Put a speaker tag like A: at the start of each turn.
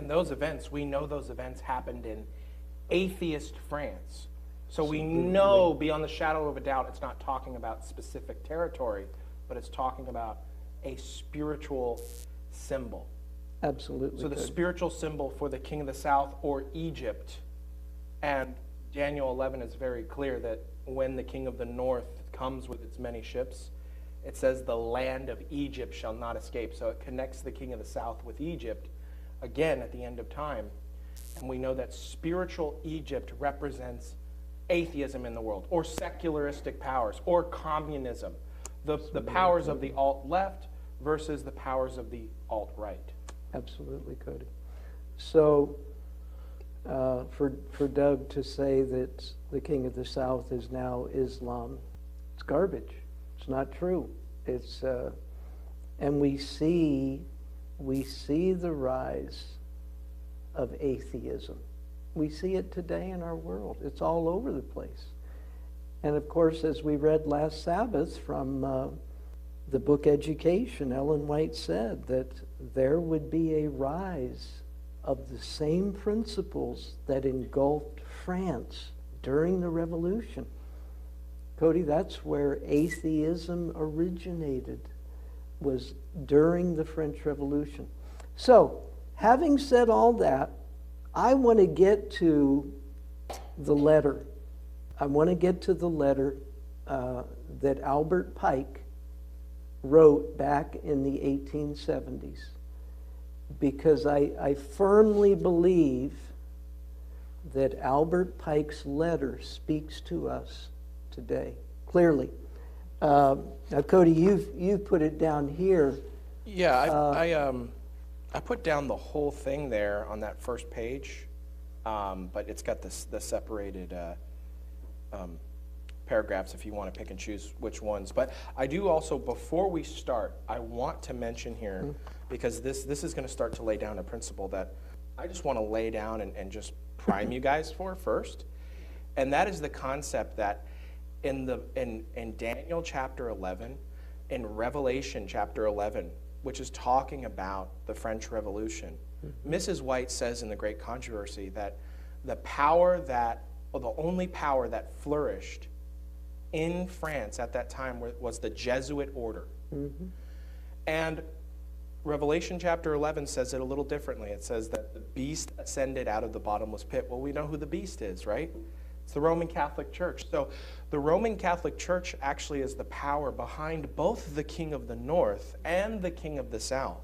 A: And those events, we know those events happened in atheist France. So we know beyond the shadow of a doubt it's not talking about specific territory, but it's talking about a spiritual symbol.
B: Absolutely.
A: So the spiritual symbol for the king of the south or Egypt, and Daniel 11 is very clear that when the king of the north comes with its many ships, it says the land of Egypt shall not escape. So it connects the king of the south with Egypt, again at the end of time. And we know that spiritual Egypt represents atheism in the world, or secularistic powers, or communism. The powers of the alt-left versus the powers of the alt-right.
B: Absolutely, Kody. So for Doug to say that the king of the south is now Islam, it's garbage. It's not true. It's and we see the rise of atheism. We see it today in our world. It's all over the place. And of course, as we read last Sabbath from the book Education, Ellen White said that there would be a rise of the same principles that engulfed France during the Revolution. Kody, that's where atheism originated, was during the French Revolution. So, having said all that, I want to get to the letter. I want to get to the letter that Albert Pike wrote back in the 1870s, because I firmly believe that Albert Pike's letter speaks to us today, clearly. Now, Kody, you've put it down here.
A: Yeah, I put down the whole thing there on that first page, but it's got the separated paragraphs if you want to pick and choose which ones. But I do also, before we start, I want to mention here, because this is going to start to lay down a principle that I just want to lay down and just prime you guys for first. And that is the concept that in Daniel chapter 11, in Revelation chapter 11, which is talking about the French Revolution, Mrs. White says in The Great Controversy that the only power that flourished in France at that time was the Jesuit order. And Revelation chapter 11 says it a little differently. It says that the beast ascended out of the bottomless pit. Well, we know who the beast is, right? It's the Roman Catholic Church. So the Roman Catholic Church actually is the power behind both the king of the north and the king of the south.